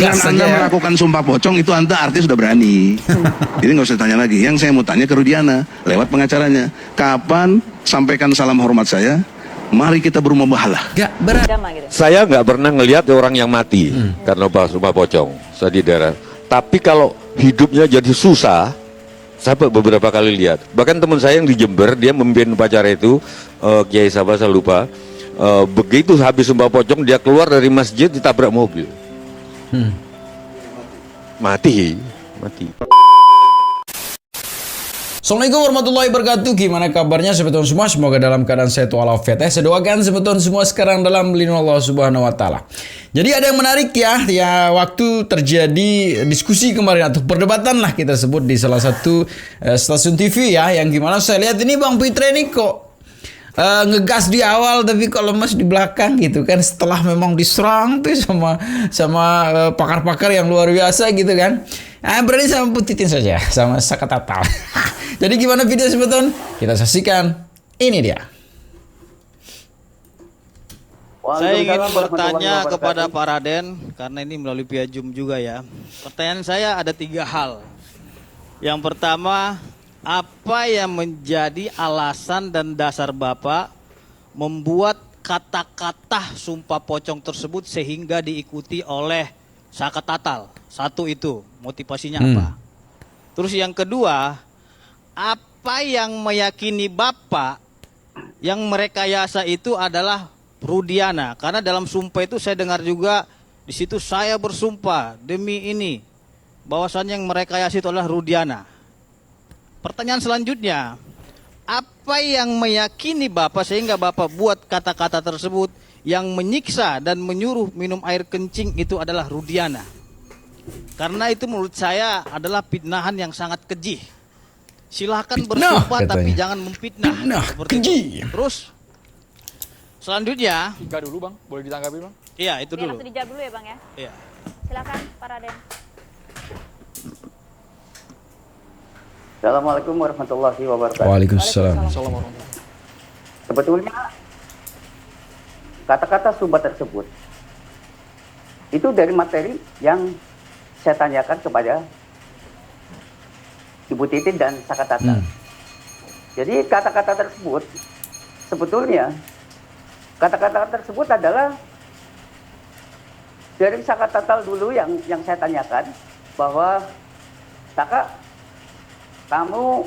Dengan Anda ya. melakukan sumpah pocong itu Anda artinya sudah berani. Jadi nggak usah tanya lagi. Yang saya mau tanya ke Rudiana lewat pengacaranya, kapan sampaikan salam hormat saya? Mari kita bermubahalah. Gak berat. Saya nggak pernah ngelihat orang yang mati karena sumpah pocong. Saya di daerah. Tapi kalau hidupnya jadi susah, saya beberapa kali lihat. Bahkan teman saya yang di Jember, dia memimpin upacara itu, Kiai Sabah saya lupa. Begitu habis sumpah pocong, dia keluar dari masjid ditabrak mobil. Mati. Assalamualaikum warahmatullahi wabarakatuh. Gimana kabarnya sebetulnya semua? Semoga dalam keadaan sehat walafiat. Saya doakan sebetulnya semua sekarang dalam lindungan Allah Subhanahu wa taala. Jadi ada yang menarik ya, waktu terjadi diskusi kemarin atau perdebatan lah kita sebut di salah satu stasiun TV ya, yang gimana saya lihat ini Bang Fitra ini kok ngegas di awal tapi kok lemes di belakang gitu kan, setelah memang diserang tuh sama pakar-pakar yang luar biasa gitu kan. Berani sama putitin saja sama Sakatatal. Jadi gimana video sebetulnya? Kita saksikan. Ini dia. Saya ingin bertanya kepada Pak Raden, karena ini melalui via Zoom juga ya. Pertanyaan saya ada 3 hal. Yang pertama, apa yang menjadi alasan dan dasar Bapak membuat kata-kata sumpah pocong tersebut sehingga diikuti oleh Sakatatal? Satu itu, motivasinya apa? Terus yang kedua, apa yang meyakini Bapak yang merekayasa itu adalah Rudiana? Karena dalam sumpah itu saya dengar juga di situ saya bersumpah demi ini bahwasannya yang merekayasa itu adalah Rudiana. Pertanyaan selanjutnya, apa yang meyakini Bapak sehingga Bapak buat kata-kata tersebut yang menyiksa dan menyuruh minum air kencing itu adalah Rudiana? Karena itu menurut saya adalah fitnahan yang sangat keji. Silahkan bersumpah tapi jangan memfitnah. Seperti itu. Terus selanjutnya, Enggak dulu Bang, boleh ditanggapi Bang? iya itu dulu. Langsung dijawab dulu ya Bang ya. Iya. Silakan Pak Raden. Assalamualaikum warahmatullahi wabarakatuh. Waalaikumsalam. Sebetulnya kata-kata sumpah tersebut itu dari materi yang saya tanyakan kepada Ibu Titin dan Sakatatal. Jadi kata-kata tersebut sebetulnya kata-kata tersebut adalah dari Sakatatal dulu yang saya tanyakan bahwa Saka, kamu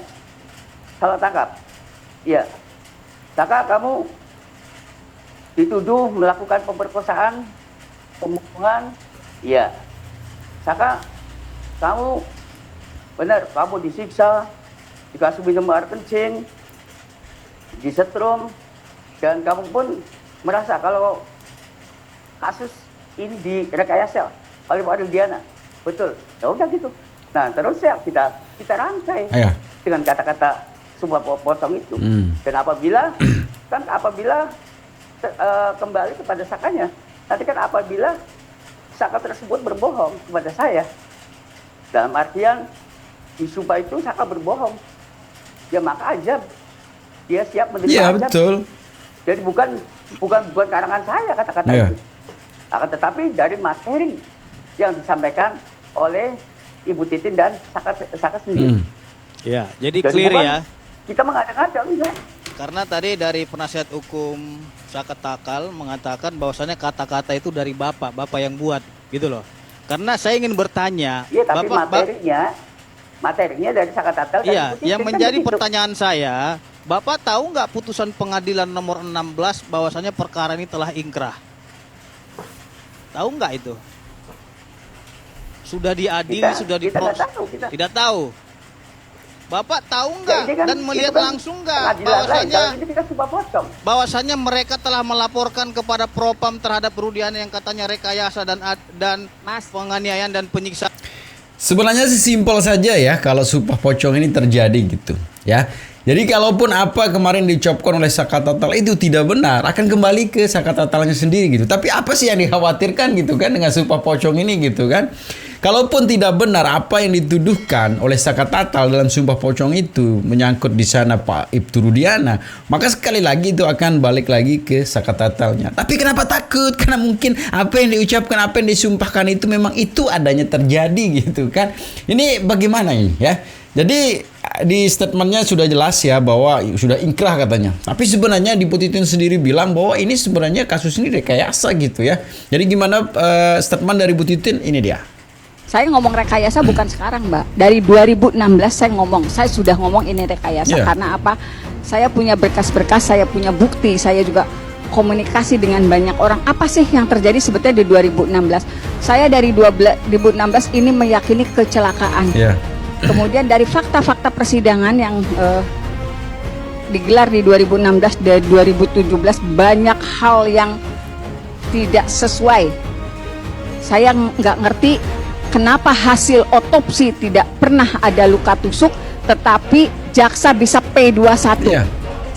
salah tangkap. Iya. Saka, kamu dituduh melakukan pemerkosaan, pembunuhan. Iya. Saka, kamu benar, kamu disiksa, dikasih minum air kencing, disetrum, dan kamu pun merasa kalau kasus ini direkayasa oleh Pak Rudiana. Betul. Ya udah gitu. Nah, terus ya kita rangkai dengan kata-kata sumpah pocong itu. Dan apabila kembali kepada Sakanya, nanti kan apabila Saka tersebut berbohong kepada saya, dalam artian di sumpah itu Saka berbohong, ya maka aja dia siap menerima. Iya, azab. betul. Jadi bukan karangan saya kata-kata itu, akan tetapi dari materi yang disampaikan oleh Ibu Titin dan Saka sendiri. Iya, jadi Dan clear bukan ya. Kita mengada-ngada enggak. Karena tadi dari penasihat hukum Sakatatal mengatakan bahwasannya kata-kata itu dari Bapak yang buat, gitu loh. Karena saya ingin bertanya, Iya, tapi materinya dari Sakatatal. iya, yang menjadi pertanyaan saya, Bapak tahu nggak putusan pengadilan nomor 16 bahwasannya perkara ini telah ingkrah? Tahu nggak itu? Sudah diadili, sudah diproses? Tidak tahu. Bapak tahu nggak Ya, kan, dan melihat langsung nggak bahwasannya mereka telah melaporkan kepada Propam terhadap Rudiana yang katanya rekayasa dan penganiayaan dan penyiksaan. Sebenarnya sih simpel saja ya kalau sumpah pocong ini terjadi gitu ya. Jadi kalaupun apa kemarin diucapkan oleh Sakatatal itu tidak benar, akan kembali ke Sakatatalnya sendiri gitu. Tapi apa sih yang dikhawatirkan gitu kan dengan sumpah pocong ini gitu kan? kalaupun tidak benar apa yang dituduhkan oleh Saka Tatal dalam Sumpah Pocong itu menyangkut di sana Pak Ibtu Rudiana, maka sekali lagi itu akan balik lagi ke Saka Tatalnya. Tapi kenapa takut? Karena mungkin apa yang diucapkan, apa yang disumpahkan itu memang itu adanya terjadi gitu kan. Ini bagaimana ini ya? Jadi di statementnya sudah jelas ya bahwa sudah ingkrah katanya. Tapi sebenarnya di Titin sendiri bilang bahwa ini sebenarnya kasus ini rekayasa gitu ya. Jadi gimana statement dari Bu Titin? Ini dia. Saya ngomong rekayasa bukan sekarang, Mbak. Dari 2016 saya sudah ngomong ini rekayasa. Karena apa? Saya punya berkas-berkas, saya punya bukti, saya juga komunikasi dengan banyak orang. Apa sih yang terjadi sebetulnya di 2016? Saya dari 2016 ini meyakini kecelakaan. Kemudian dari fakta-fakta persidangan yang digelar di 2016 dan 2017 banyak hal yang tidak sesuai. Saya nggak ngerti kenapa hasil otopsi tidak pernah ada luka tusuk, tetapi jaksa bisa P21.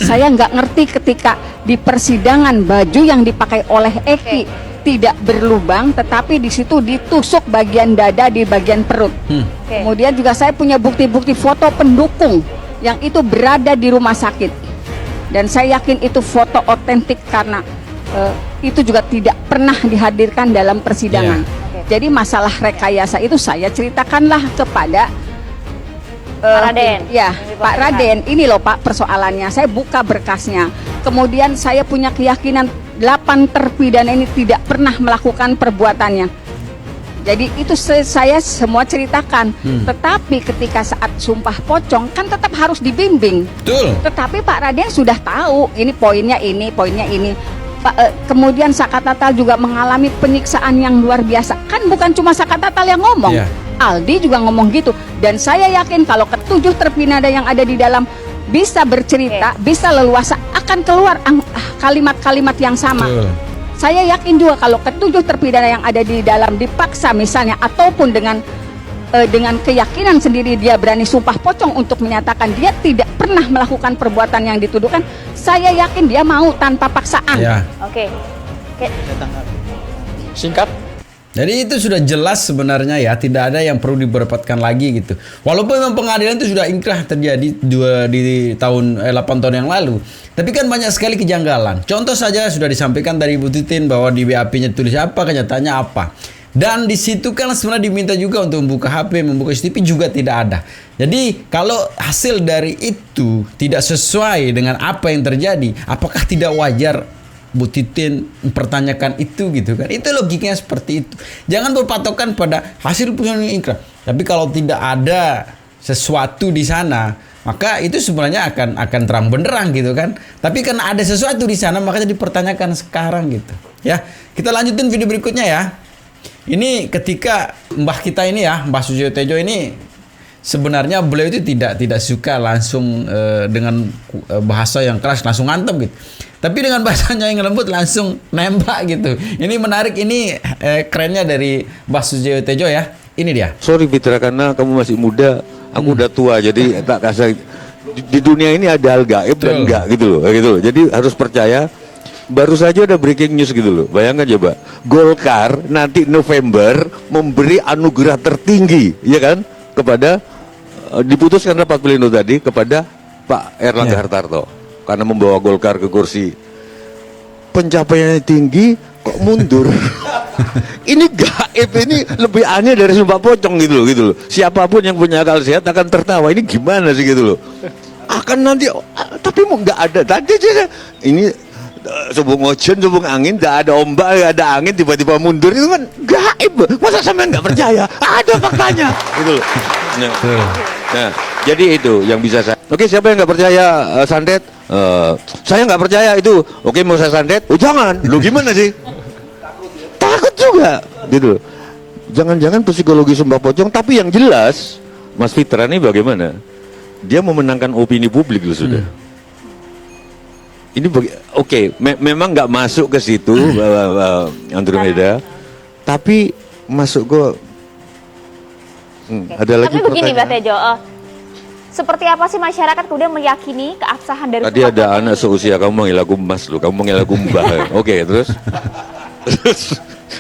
Saya nggak ngerti ketika di persidangan baju yang dipakai oleh Eki tidak berlubang, tetapi di situ ditusuk bagian dada di bagian perut. Kemudian juga saya punya bukti-bukti foto pendukung yang itu berada di rumah sakit, dan saya yakin itu foto otentik karena itu juga tidak pernah dihadirkan dalam persidangan. Jadi masalah rekayasa itu saya ceritakanlah kepada Pak Raden. Ya, Pak Raden, ini loh Pak persoalannya. Saya buka berkasnya. Kemudian saya punya keyakinan 8 terpidana ini tidak pernah melakukan perbuatannya. Jadi itu saya semua ceritakan. Tetapi ketika saat Sumpah Pocong kan tetap harus dibimbing. Betul. Tetapi Pak Raden sudah tahu ini poinnya ini, poinnya ini. Kemudian Saka Tatal juga mengalami penyiksaan yang luar biasa. Kan bukan cuma Saka Tatal yang ngomong. Aldi juga ngomong gitu. Dan saya yakin kalau ketujuh terpidana yang ada di dalam bisa bercerita, bisa leluasa, akan keluar kalimat-kalimat yang sama. Saya yakin juga kalau ketujuh terpidana yang ada di dalam dipaksa misalnya, ataupun dengan keyakinan sendiri dia berani sumpah pocong untuk menyatakan dia tidak pernah melakukan perbuatan yang dituduhkan, saya yakin dia mau tanpa paksaan. Oke. Singkat. Jadi itu sudah jelas sebenarnya ya, tidak ada yang perlu diberdebatkan lagi gitu. Walaupun memang pengadilan itu sudah ingkrah terjadi di tahun 8 tahun yang lalu. Tapi kan banyak sekali kejanggalan. Contoh saja sudah disampaikan dari Bu Titin bahwa di BAP-nya tulis apa, kenyataannya apa. Dan di situ kan sebenarnya diminta juga untuk membuka HP, membuka CCTV juga tidak ada. Jadi kalau hasil dari itu tidak sesuai dengan apa yang terjadi, apakah tidak wajar Bu Titin mempertanyakan itu gitu kan? Itu logikanya seperti itu. Jangan berpatokan pada hasil putusan ingkrah. Tapi kalau tidak ada sesuatu di sana, maka itu sebenarnya akan terang benderang gitu kan. Tapi karena ada sesuatu di sana, makanya dipertanyakan sekarang gitu. Ya, kita lanjutin video berikutnya ya. Ini ketika mbah kita ini ya, Mbah Susilo Tejo ini sebenarnya beliau itu tidak suka langsung dengan bahasa yang keras langsung ngantem gitu. Tapi dengan bahasanya yang lembut langsung nembak gitu. Ini menarik, ini kerennya dari Mbah Susilo Tejo ya. Ini dia. Sorry Fitra, karena kamu masih muda, aku udah tua, jadi tak kasih. Di dunia ini ada hal gaib dan enggak gitu loh. Jadi harus percaya. Baru saja ada breaking news gitu loh. Bayangkan coba, Golkar nanti November memberi anugerah tertinggi, ya kan, kepada diputuskan rapat pleno tadi kepada Pak Erlangga Hartarto karena membawa Golkar ke kursi. Pencapaiannya tinggi kok mundur. Ini gaib, ini lebih aneh dari Sumpah Pocong gitu loh. Siapapun yang punya akal sehat akan tertawa. Ini gimana sih gitu loh. Akan nanti, tapi mau nggak ada tadi aja ini. Subung ojen, subung angin, tidak ada ombak, tidak ada angin, tiba-tiba mundur, itu kan gaib. Masa sampean nggak percaya? Ada faktanya, gitu loh. Nah, jadi itu yang bisa saya. Oke, siapa yang nggak percaya santet? Saya nggak percaya itu. Oke, mau saya santet? Oh jangan. Lu gimana sih? Takut juga, gitu. Jangan-jangan psikologi Sumpah Pocong, tapi yang jelas, Mas Fitra ini bagaimana? Dia memenangkan opini publik loh sudah. Ini memang nggak masuk ke situ Andromeda, tapi masuk ke ada lagi. Tapi begini Mbak Tejo, seperti apa sih masyarakat kemudian meyakini keabsahan dari tadi ada anak seusia kamu manggil aku Mas loh, kamu manggil aku Mbah. Oke, terus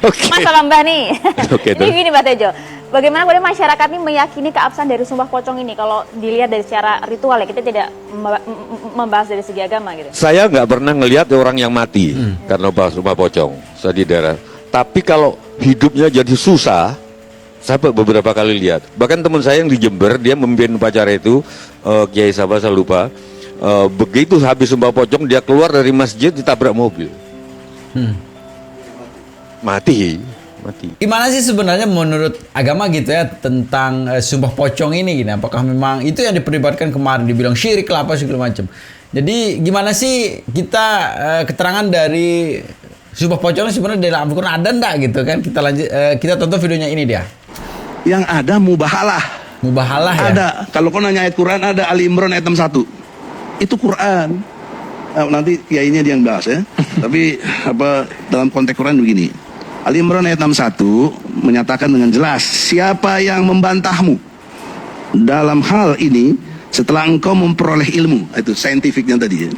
Oke. Masalah Mbah nih. Oke, Ini terus. gini Mbak Tejo, bagaimana kemudian masyarakat ini meyakini keabsahan dari sumpah pocong ini? Kalau dilihat dari secara ritual ya, kita tidak membahas dari segi agama gitu. Saya nggak pernah ngelihat orang yang mati karena sumpah pocong di daerah. Tapi kalau hidupnya jadi susah, saya beberapa kali lihat. Bahkan teman saya yang di Jember, dia memimpin upacara itu, Kiai siapa saya lupa. Begitu habis sumpah pocong, dia keluar dari masjid ditabrak mobil. Mati. Gimana sih sebenarnya menurut agama gitu ya tentang sumpah pocong ini gini? Apakah memang itu yang diperdebatkan kemarin dibilang syirik lah apa segala macam. Jadi gimana sih kita keterangan dari sumpah pocong sebenarnya dalam Al-Qur'an ada enggak gitu kan? Kita lanjut kita tonton videonya ini dia. Yang ada mubahalah. Mubahalah ya. Ada. Kalau kau nanya ayat Quran ada Ali Imran ayat 61. Itu Quran. Nanti kiainya dia yang bahas ya. Tapi dalam konteks Quran begini. Ali Imran ayat 61 menyatakan dengan jelas, siapa yang membantahmu dalam hal ini setelah engkau memperoleh ilmu, itu saintifiknya tadi ya.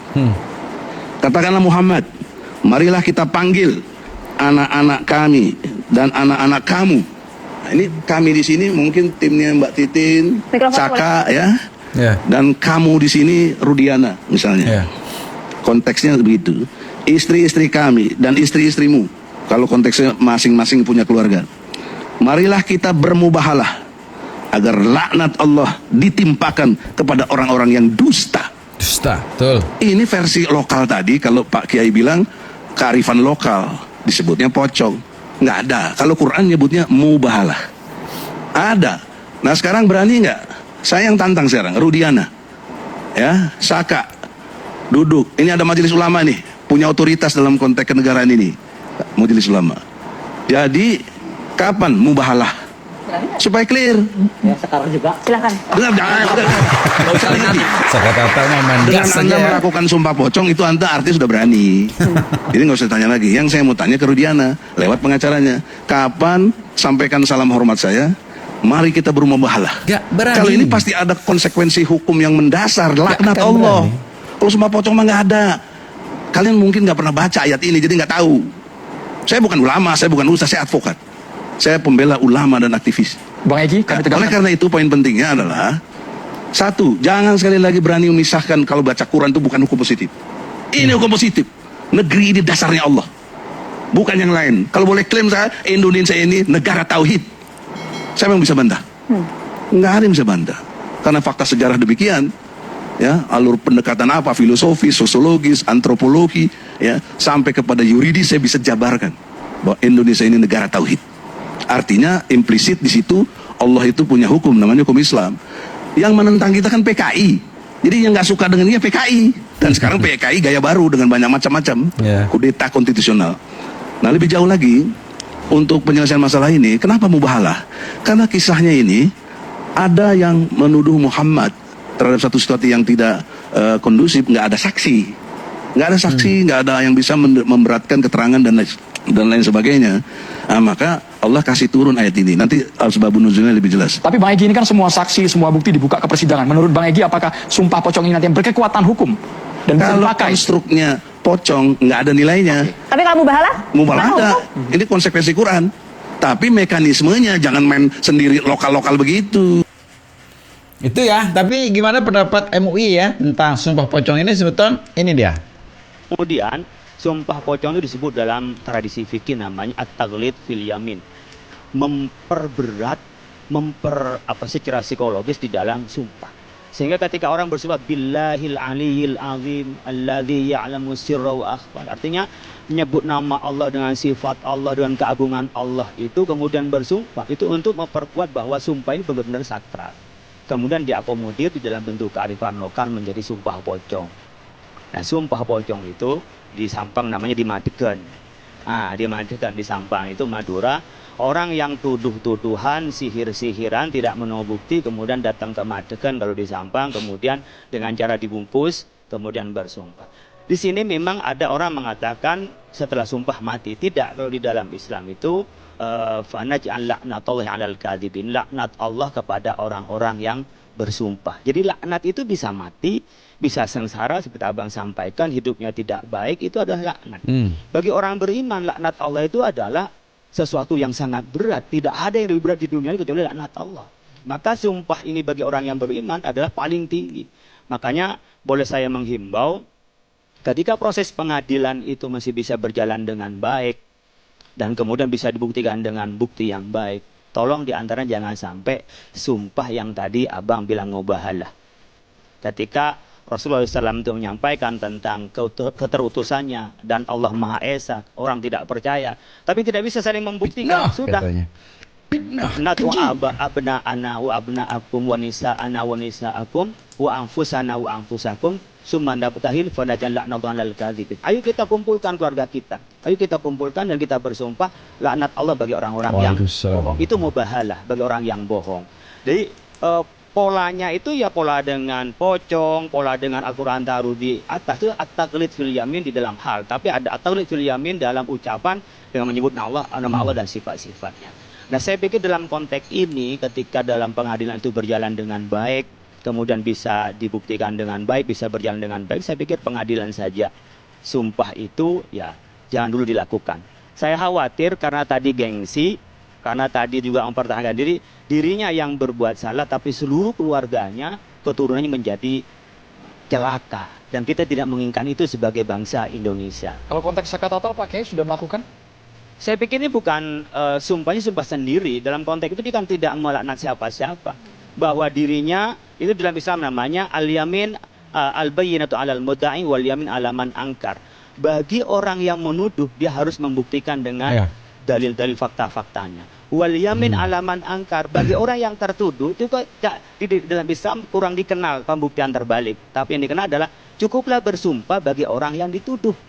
Katakanlah Muhammad, marilah kita panggil anak-anak kami dan anak-anak kamu. Nah, ini kami di sini mungkin timnya Mbak Titin, Mikrofon Saka ya. Ya. Dan kamu di sini Rudiana misalnya. Ya. Konteksnya begitu. Istri-istri kami dan istri-istrimu. Kalau konteksnya masing-masing punya keluarga. Marilah kita bermubahalah agar laknat Allah ditimpakan kepada orang-orang yang dusta. Dusta, betul. Ini versi lokal tadi. Kalau Pak Kiai bilang kearifan lokal, disebutnya pocong. Nggak ada. Kalau Quran nyebutnya mubahalah. Ada. Nah sekarang berani nggak? Saya yang tantang sekarang, Rudiana, ya, Saka, duduk. Ini ada majelis ulama nih, punya otoritas dalam konteks kenegaraan ini. Majelis ulama. Jadi kapan mubahalah? Supaya clear. Ya, sekarang juga. Silakan. Jangan usah lagi. Kata-kata main Dengan gas Anda saja. melakukan sumpah pocong itu Anda artis sudah berani. Jadi nggak usah tanya lagi. Yang saya mau tanya ke Rudiana lewat pengacaranya. Kapan sampaikan salam hormat saya? Mari kita bermubahalah. Gak berani. Kalau ini pasti ada konsekuensi hukum yang mendasar, laknat akan Allah. berani. Kalau sumpah pocong mah nggak ada. Kalian mungkin nggak pernah baca ayat ini, jadi nggak tahu. Saya bukan ulama, saya bukan ustaz, saya advokat. Saya pembela ulama dan aktivis. Bang Egy, kami Oleh tegaskan. karena itu poin pentingnya adalah satu, jangan sekali lagi berani memisahkan kalau baca Quran itu bukan hukum positif. Ini hukum positif. Negeri ini dasarnya Allah, bukan yang lain. Kalau boleh klaim saya, Indonesia ini negara tauhid. Siapa yang bisa bantah? Nggak ada yang bisa bantah. Karena fakta sejarah demikian. Ya, alur pendekatan apa, filosofi, sosiologis, antropologi, ya, sampai kepada yuridis saya bisa jabarkan bahwa Indonesia ini negara tauhid. Artinya implisit di situ Allah itu punya hukum namanya hukum Islam. Yang menentang kita kan PKI. Jadi yang nggak suka dengan dia PKI. Dan sekarang PKI gaya baru dengan banyak macam-macam kudeta konstitusional. Nah lebih jauh lagi untuk penyelesaian masalah ini, kenapa mubahalah? Karena kisahnya ini ada yang menuduh Muhammad terhadap satu situasi yang tidak kondusif, nggak ada saksi, nggak ada yang bisa memberatkan keterangan dan lain sebagainya. Nah, maka Allah kasih turun ayat ini. Nanti sebabun nuzulnya lebih jelas. Tapi Bang Egy, ini kan semua saksi, semua bukti dibuka ke persidangan. Menurut Bang Egy, apakah sumpah pocong ini nanti yang berkekuatan hukum dan bisa Kalau dipakai? konstruknya pocong nggak ada nilainya. Tapi kalau mubahalah? Mubahalah Mana ada. hukum? Ini konsekuensi Quran. Tapi mekanismenya jangan main sendiri lokal-lokal begitu. Itu ya, tapi gimana pendapat MUI ya tentang sumpah pocong ini sebetulnya ini dia. Kemudian sumpah pocong itu disebut dalam tradisi fikih namanya at-taghlid fil yamin. Memperberat, secara psikologis di dalam sumpah. Sehingga ketika orang bersumpah billahil aliyil azim alladzi ya'lamu sirra wa akhfa. Artinya menyebut nama Allah dengan sifat Allah dengan keagungan Allah itu kemudian bersumpah itu untuk memperkuat bahwa sumpah ini benar-benar sakral. Kemudian diakomodir di dalam bentuk kearifan lokal menjadi sumpah pocong. Nah, sumpah pocong itu di Sampang namanya dimatikan. Dimatikan di Sampang itu Madura. Orang yang tuduh-tuduhan, sihir-sihiran, tidak menemukan bukti, kemudian datang ke Madegan kalau di Sampang, kemudian dengan cara dibungkus, kemudian bersumpah. Di sini memang ada orang mengatakan setelah sumpah mati. Tidak, kalau di dalam Islam itu fanaj'al laknatullahi 'alal kadzibin, laknat Allah kepada orang-orang yang bersumpah. Jadi laknat itu bisa mati, bisa sengsara seperti Abang sampaikan, hidupnya tidak baik, itu adalah laknat. Bagi orang beriman, laknat Allah itu adalah sesuatu yang sangat berat. Tidak ada yang lebih berat di dunia ini kecuali laknat Allah. Maka sumpah ini bagi orang yang beriman adalah paling tinggi. Makanya boleh saya menghimbau, ketika proses pengadilan itu masih bisa berjalan dengan baik, dan kemudian bisa dibuktikan dengan bukti yang baik, tolong diantara jangan sampai sumpah yang tadi abang bilang mubahalah. Ketika Rasulullah SAW itu menyampaikan tentang keterutusannya dan Allah Maha Esa, orang tidak percaya, tapi tidak bisa saling membuktikan. Sudah. Natu abna'ana wa abna'akum wa nisa'ana wa nisa'akum wa anfusana wa anfusakum summa nabtahil fa najal la'natan lil kadhibin. Ayo kita kumpulkan keluarga kita. Ayo kita kumpulkan dan kita bersumpah laknat Allah bagi orang-orang yang bohong. Itu mubahalah bagi orang yang bohong. Jadi polanya itu ya pola dengan pocong, pola dengan Al-Quran taruh di atas itu at-taqlid fil yamin di dalam hal, tapi ada at-taqlid fil yamin dalam ucapan dengan menyebut nama Allah dan sifat-sifatnya. Nah, saya pikir dalam konteks ini ketika dalam pengadilan itu berjalan dengan baik, kemudian bisa dibuktikan dengan baik, bisa berjalan dengan baik, saya pikir pengadilan saja. Sumpah itu ya jangan dulu dilakukan. Saya khawatir karena tadi gengsi, karena tadi juga mempertahankan dirinya yang berbuat salah, tapi seluruh keluarganya, keturunannya menjadi celaka. Dan kita tidak menginginkan itu sebagai bangsa Indonesia. Kalau konteks zakat total Pak Kiai sudah melakukan? Saya pikir ini bukan sumpahnya sumpah sendiri. Dalam konteks itu dia kan tidak melaknat siapa-siapa. Bahwa dirinya, itu dalam Islam namanya al-yamin al-bayyinatu alal mudda'i wal yamin alaman angkar. Bagi orang yang menuduh, dia harus membuktikan dengan dalil-dalil fakta-faktanya. Wal yamin alaman angkar, bagi orang yang tertuduh itu di dalam Islam kurang dikenal pembuktian terbalik. Tapi yang dikenal adalah cukuplah bersumpah bagi orang yang dituduh.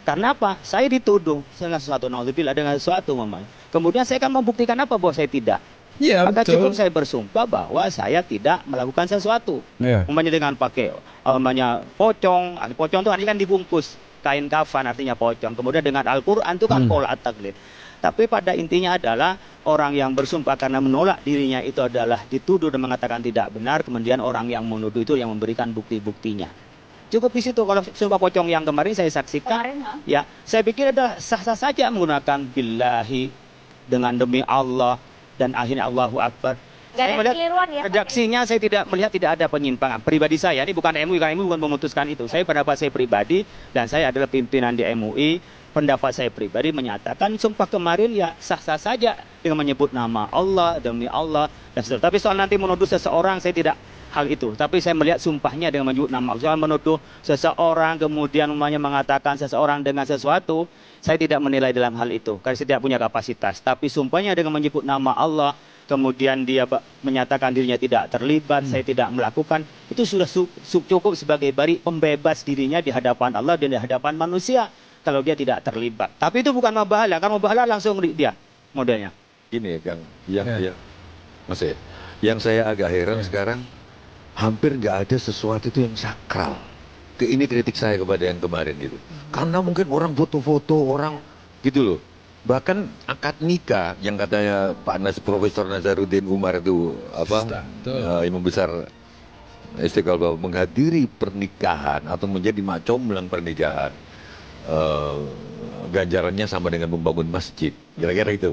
Karena apa? Saya dituduh dengan sesuatu, naudzubillah dengan sesuatu, Mama. Kemudian saya akan membuktikan apa bahwa saya tidak. Ya, maka betul. cukup saya bersumpah bahwa saya tidak melakukan sesuatu. Umpamanya dengan pakai pocong itu artinya kan dibungkus kain kafan, artinya pocong. Kemudian dengan Al-Quran itu kan pola at-taqlid. Tapi pada intinya adalah orang yang bersumpah karena menolak dirinya itu adalah dituduh dan mengatakan tidak benar. Kemudian orang yang menuduh itu yang memberikan bukti-buktinya. Cukup di situ. Kalau sumpah pocong yang kemarin saya saksikan, ya saya pikir adalah sah-sah saja menggunakan billahi dengan demi Allah dan akhirnya Allahu Akbar. Gak ada keliruan ya? Redaksinya saya tidak melihat tidak ada penyimpangan. Pribadi saya, ini bukan MUI, karena MUI bukan memutuskan itu. Saya pendapat saya pribadi dan saya adalah pimpinan di MUI. Pendapat saya pribadi menyatakan sumpah kemarin ya sah-sah saja dengan menyebut nama Allah, demi Allah dan seterusnya. Tapi soal nanti menuduh seseorang saya tidak hal itu, tapi saya melihat sumpahnya dengan menyebut nama Allah. Soal menuduh seseorang kemudian mengatakan seseorang dengan sesuatu, saya tidak menilai dalam hal itu karena saya tidak punya kapasitas. Tapi sumpahnya dengan menyebut nama Allah, kemudian dia menyatakan dirinya tidak terlibat, saya tidak melakukan, itu sudah cukup sebagai bari pembebas dirinya di hadapan Allah dan di hadapan manusia kalau dia tidak terlibat. Tapi itu bukan mubahalah, kan mubahalah langsung dia modelnya. Gini ya Kang, yang saya agak heran sekarang, hampir nggak ada sesuatu itu yang sakral. Ini kritik saya kepada yang kemarin gitu. Karena mungkin orang foto-foto, orang gitu loh. Bahkan akad nikah yang katanya Pak Profesor Nazaruddin Umar itu imam besar Istiqlal menghadiri pernikahan atau menjadi macombelang pernikahan, ganjarannya sama dengan membangun masjid, kira-kira itu.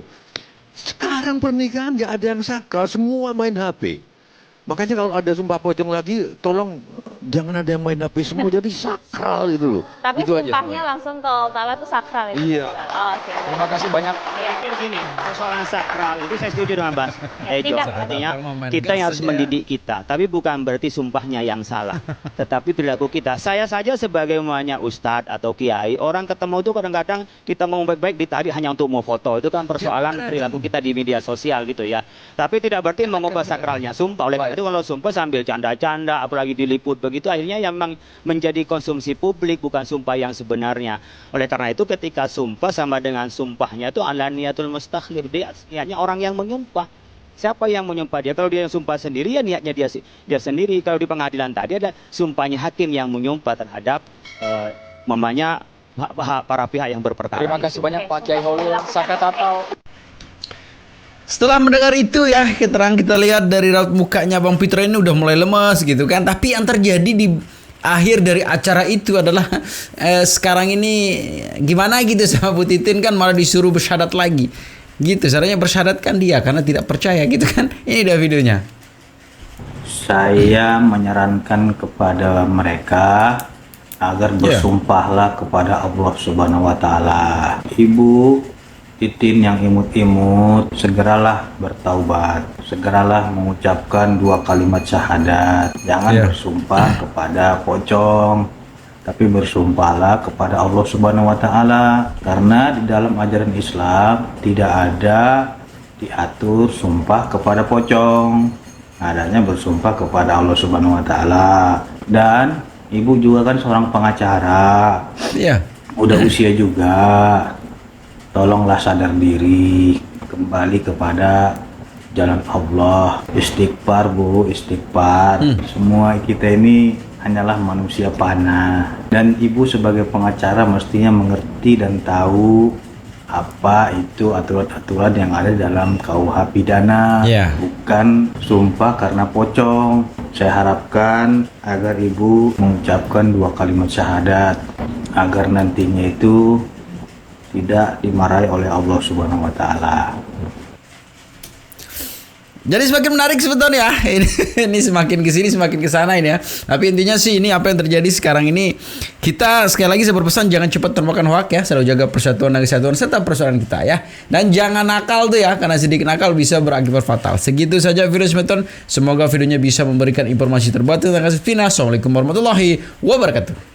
Sekarang pernikahan nggak ada yang sakral, semua main HP. Makanya kalau ada sumpah pocong lagi, tolong jangan ada yang main HP, semua jadi sakral gitu loh. Tapi itu sumpahnya langsung ke Allah Ta'ala itu sakral itu. Iya. Oh, oke. Terima kasih banyak. Begini, persoalan sakral itu saya setuju dengan Bang Ejo. Tidak. Artinya kita yang harus mendidik kita, tapi bukan berarti sumpahnya yang salah, tetapi perilaku kita. Saya saja sebagai umumnya ustadz atau kiai, orang ketemu itu kadang-kadang kita ngomong baik-baik ditarik hanya untuk mau foto. Itu kan persoalan perilaku kita di media sosial gitu ya. Tapi tidak berarti mengubah sakralnya sumpah. Oleh karena itu kalau sumpah sambil canda-canda, apalagi diliput begitu, akhirnya yang menjadi konsumsi publik, bukan sumpah yang sebenarnya. Oleh karena itu ketika sumpah sama dengan sumpahnya itu alaniyatul mustakhlif, dia niatnya orang yang menyumpah. Siapa yang menyumpah dia? Kalau dia yang sumpah sendiri ya niatnya dia sendiri. Kalau di pengadilan tadi ada sumpahnya hakim yang menyumpah terhadap para pihak yang berperkara. Terima kasih banyak Pak Kiai Holil Sakatatau. Setelah mendengar itu ya, kita lihat dari raut mukanya Bang Fitro ini udah mulai lemas gitu kan. Tapi yang terjadi di akhir dari acara itu adalah sekarang ini gimana gitu sama Bu Titin kan malah disuruh bersyahadat lagi. Gitu, caranya bersyahadatkan dia karena tidak percaya gitu kan. Ini dia videonya. Saya menyarankan kepada mereka agar bersumpahlah kepada Allah Subhanahu wa taala. Ibu Titin yang imut-imut, segeralah bertaubat, segeralah mengucapkan 2 kalimat syahadat. Jangan bersumpah kepada pocong, tapi bersumpahlah kepada Allah Subhanahu wa taala, karena di dalam ajaran Islam tidak ada diatur sumpah kepada pocong. Adanya bersumpah kepada Allah Subhanahu wa taala. Dan ibu juga kan seorang pengacara. Iya. Udah usia juga. Tolonglah sadar diri, kembali kepada jalan Allah. Istighfar Bu, istighfar. Semua kita ini hanyalah manusia panah. Dan ibu sebagai pengacara mestinya mengerti dan tahu apa itu aturan-aturan yang ada dalam KUH pidana. Bukan sumpah karena pocong. Saya harapkan agar ibu mengucapkan 2 kalimat syahadat, agar nantinya itu tidak dimarahi oleh Allah Subhanahu wa taala. Jadi semakin menarik sebetulnya ya. Ini semakin kesini semakin kesana ini ya. Tapi intinya sih ini apa yang terjadi sekarang ini. Kita sekali lagi saya berpesan jangan cepat termakan hoak ya. Selalu jaga persatuan dan kesatuan serta persaudaraan kita ya. Dan jangan nakal tuh ya, karena sedikit nakal bisa berakibat fatal. Segitu saja video Smeton. Semoga videonya bisa memberikan informasi terbaru tentang kasus Vina. Assalamualaikum warahmatullahi wabarakatuh.